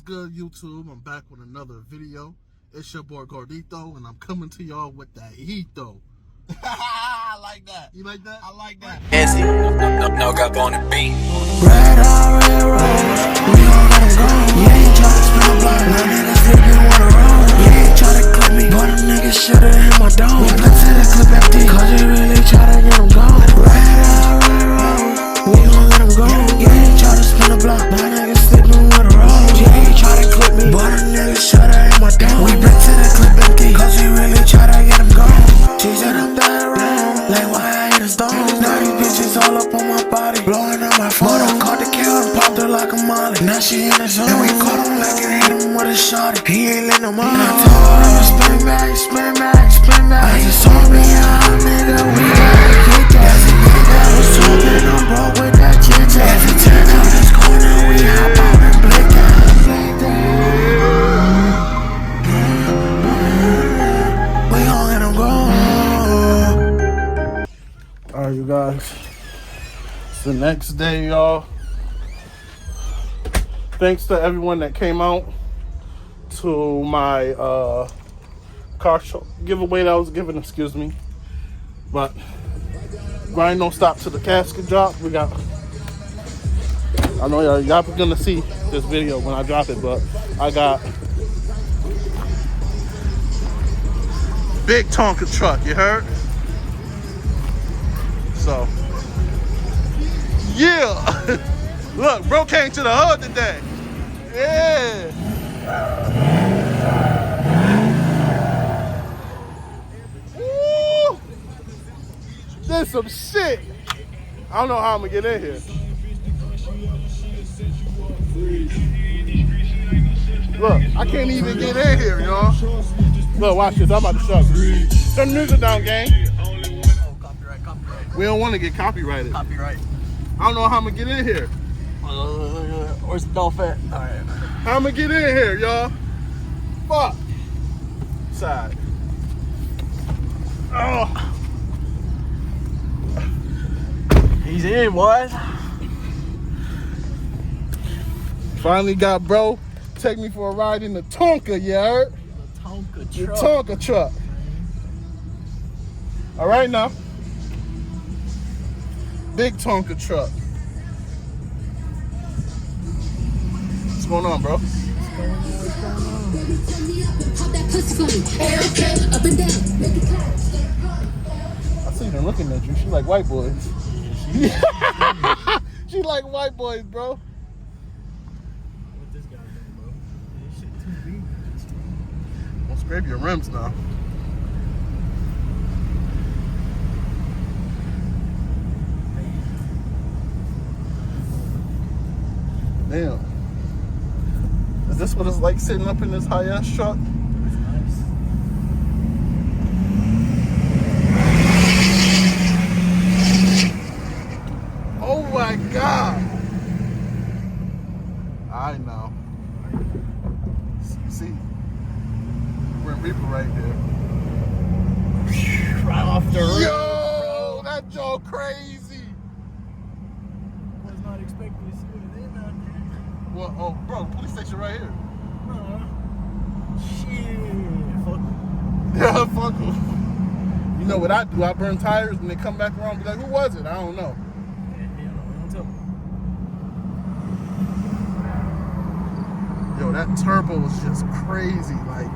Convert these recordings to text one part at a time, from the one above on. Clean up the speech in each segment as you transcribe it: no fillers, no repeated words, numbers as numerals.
good, YouTube? I'm back with another video. It's your boy Gordito, and I'm coming to y'all with that heat though. I like that. You like that? I like that. Fancy, no cap on the beat. Red rose, we gon' let 'em go. You ain't tryna spin a block, no niggas sleeping on the road. You ain't tryna clip me, but a nigga shoulda hit my dome. We put to the clip empty, cause you really tryna get 'em gone. Red rose, we gon' let 'em go. You ain't tryna spin a block, no niggas sleeping on the road. You ain't tryna clip me, but a nigga shoulda hit my dome. We put to the clip empty, cause you really tryna get 'em gone. She said I'm dead wrong, like why I hit a stone. Now these bitches all up on my body, blowing up my phone. I caught the kill and popped her like a molly. Now she in the zone, and we caught him like it hit him with a shotty. He ain't letting him on. And I told her I'ma spin back, spin back, spin back. I just told me how nigga we gotta get that. As a nigga was talking, I'm broke with that chit chat. Every turn out this corner, we hop out and blick that. We gon' let him go. Alright, you guys. It's the next day, y'all. Thanks to everyone that came out to my car show giveaway that I was giving, excuse me. But grind don't stop to the casket drop. We got, I know y'all gonna see this video when I drop it, but I got big Tonka truck, you heard? So yeah. Look, bro came to the hood today. Yeah. Woo! There's some shit. I don't know how I'm gonna get in here. Look, I can't even get in here, y'all. Look, watch this. I'm about to show you. Turn the music down, gang. Oh, copyright. We don't want to get copyrighted. Copyright. I don't know how I'm gonna get in here. Where's the dolphin? Alright. How I'm gonna get in here, y'all? Fuck. Side. Oh. He's in, boys. Finally got bro. Take me for a ride in the Tonka, you heard? The Tonka The truck. Tonka truck. All right now. Big Tonka truck. What's going on, bro? I see her looking at you. She like white boys. She like white boys, bro. What this guy doing, bro? This shit too big. Don't scrape your rims now. Damn. Is this what it's like sitting up in this high-ass truck? It's nice. Oh my God. I know. See? We're in Reaper right there. Right off the roof. Yo, that joke crazy. Was not expecting to see it in out there. Well, oh, bro, police station right here. Shit. Fuck. Yeah, fuck them. You know what I do? I burn tires and they come back around and be like, who was it? I don't know. Don't tell me. Yo, that turbo is just crazy. Like,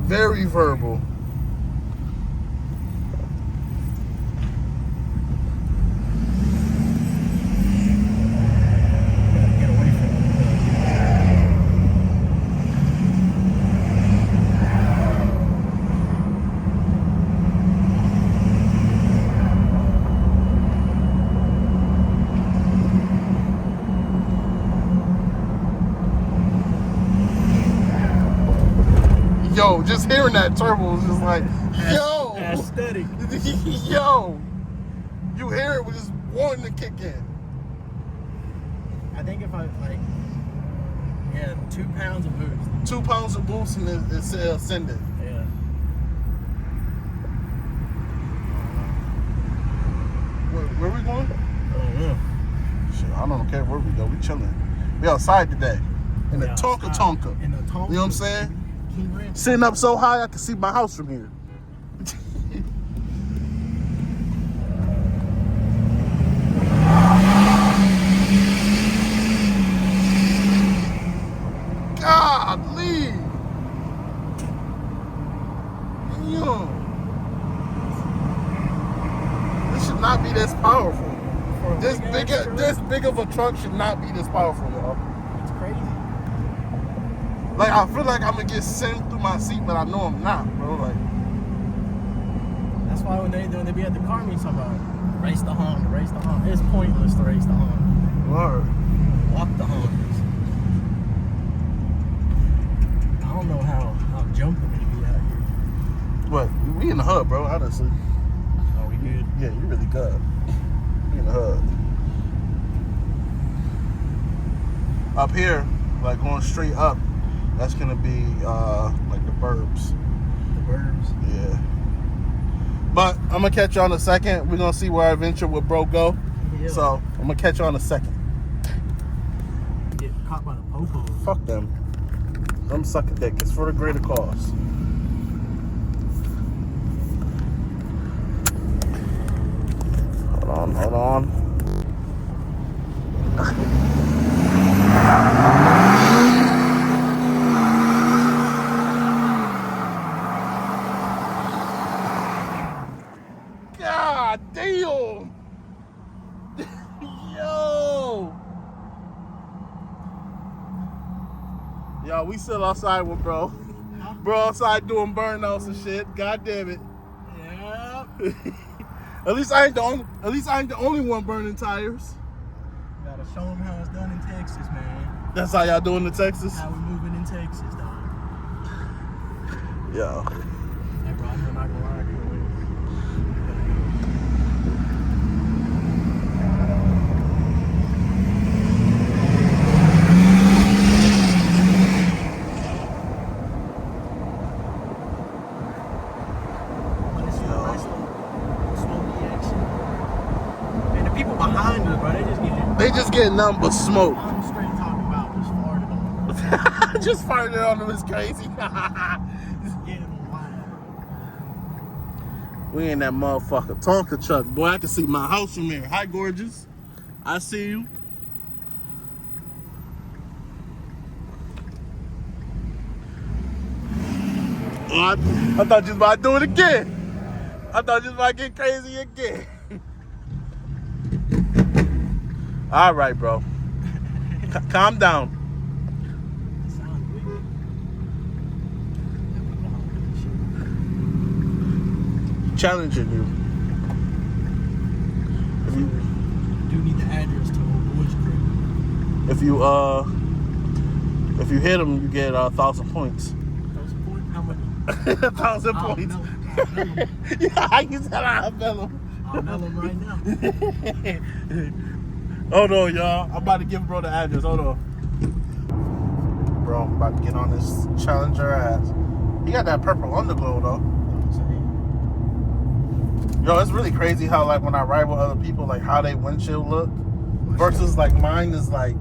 very verbal. Get away from it. Yo, just hearing that turbo is just like, yo. Aesthetic. Yo. You hear it with just wanting to kick in. I think if I, like, 2 pounds of boost. 2 pounds of boost and it's ascended. Yeah. Where we going? I don't know. Shit, I don't care where we go. We chilling. We outside today. In the Yeah, Tonka outside. Tonka. In the Tonka. You know what I'm saying? King Ranch. Sitting up so high I can see my house from here. Golly. Yo. This should not be this powerful. For a This big big, ass truck, this big of a truck should not be this powerful, y'all. It's crazy. Like, I feel like I'm gonna get sent through my seat, but I know I'm not, bro. Like, That's why when they be at the car meet, talking about race the Honda, race the Honda. It's pointless to race the Honda. word. Walk the Hondas. I don't know how jumping they be out here. But we in the hub, bro, honestly. Are we good? Yeah, you really good. We in the hub. Up here, like going straight up, that's gonna be like the burbs. The burbs. Yeah. But I'm gonna catch y'all in a second. We're gonna see where our adventure with bro go. Yeah. So I'm gonna catch y'all in a second. Get caught by the popos. Fuck them. I'm sucking dick. It's for the greater cause. Hold on. God damn. Yo. Yo, we still outside with bro. Bro outside doing burnouts and shit. God damn it. Yeah. At least I ain't the only one burning tires. Gotta show them how it's done in Texas, man. That's how y'all doing in Texas? How we moving in Texas, dog. Yo. Hey, bro, I'm not gonna lie to you. They just getting nothing but smoke. I'm straight talking about just farted on. Just farting on them is crazy. Just getting them wild. We in that motherfucker Tonka truck. Boy, I can see my house from here. Hi, gorgeous. I see you. Oh, I thought you was about to do it again. I thought you was about to get crazy again. All right, bro. Calm down. Sounds wicked. Challenging you. If you, Do need the address to old boy's crib. if you hit them, you get 1,000 points. 1,000 points? How many? 1,000 points. I'll mail them. Yeah, you said I'll mail them. I'll mail them right now. Hold on, y'all. I'm about to give bro the address. Hold on. Bro, I'm about to get on this Challenger ass. He got that purple underglow, though. Yo, it's really crazy how, like, when I ride with other people, like, how they windshield look versus, like, mine is, like,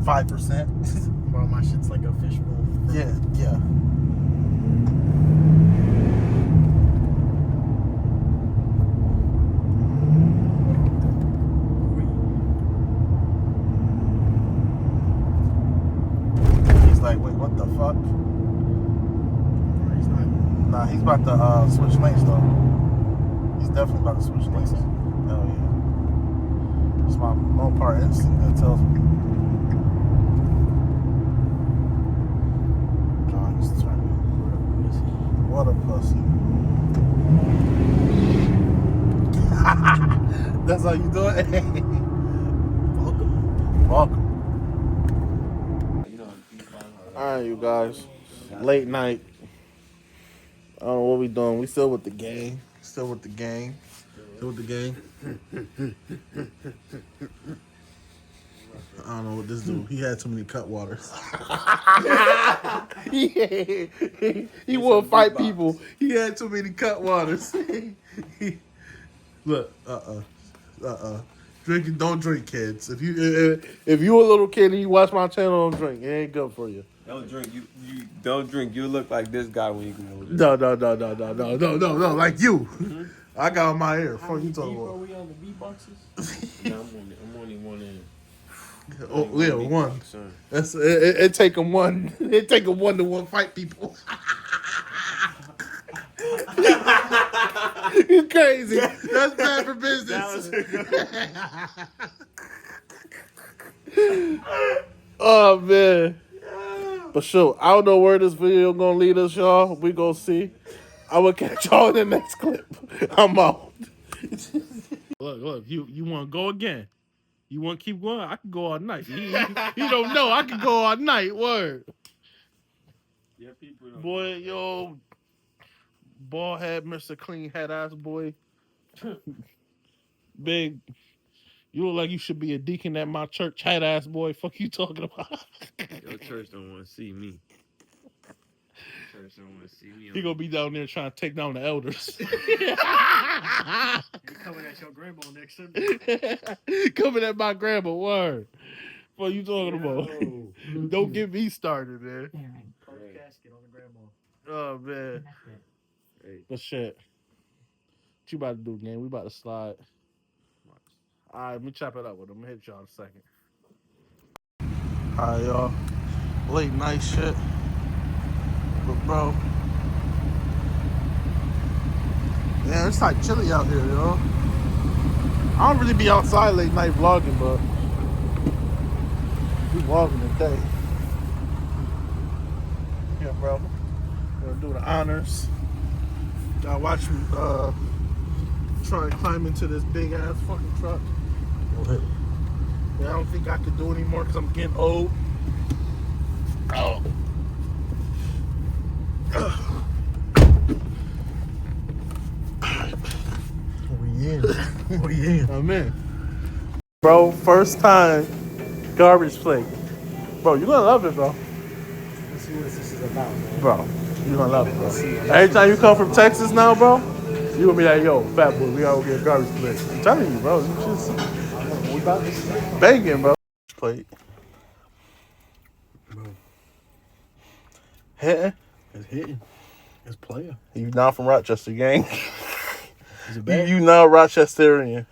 5%. Bro, my shit's like a fishbowl. Yeah, yeah. He's like, wait, what the fuck? He's not. Nah, he's about to switch lanes, though. He's definitely about to switch lanes. Hell yeah. It's my Mopar instinct that tells me. Oh, he's turning. What a pussy. That's how you do it? Welcome. Alright, you guys. Late night. I don't know what we doing. We still with the gang. Still with the gang. Still with the gang. I don't know what this dude. He had too many cut waters. he wouldn't fight people. He had too many cut waters. Look, Drinking, don't drink, kids. If you a little kid and you watch my channel, don't drink. It ain't good for you. Don't drink. You don't drink. You look like this guy when you get older. No. Like you. I got on my ear. Fuck you talking Deep are about? we on the beat boxes? No, I'm only one in. Oh, yeah, one. That's it. Take them one. It take them 1 to 1 fight people. You crazy? That's bad for business. Oh man. But sure, I don't know where this video gonna lead us, y'all. We gonna see. I will catch y'all in the next clip. I'm out. Look, you want to go again? You want to keep going? I can go all night. You don't know. I can go all night. Word. Yeah, people don't. Boy, yo, bald head, Mr. Clean Head ass boy. Big. You look like you should be a deacon at my church, head ass boy. Fuck you talking about? Your church don't want to see me. Church don't want to see me. He gonna be down there trying to take down the elders. You coming at your grandma next Sunday? Coming at my grandma, word. What you talking about? Don't get me started, man. Call the casket on the grandma. Oh man. But shit. What you about to do, gang? We about to slide. Alright, let me chop it up with him. I'm gonna hit y'all in a second. Alright, y'all. Late night shit. But bro. Yeah, it's like chilly out here, yo. I don't really be outside late night vlogging, but we vlogging today. Yeah, bro. We're gonna do the honors. Y'all watch me try to climb into this big ass fucking truck. Yeah, I don't think I can do anymore because I'm getting old. Oh. We in. I'm in. Bro, first time garbage plate. Bro, you're gonna love it, bro. Let's see what this is about, man. Bro, you're gonna love it, bro. Every time you come from Texas now, bro, you gonna be like, yo, fat boy, we gotta go get a garbage plate. I'm telling you, bro. You just We about this. banging, bro. Plate. Bro, Hitting. it's hitting. It's player. You not from Rochester, gang. Is it bad? You not Rochesterian.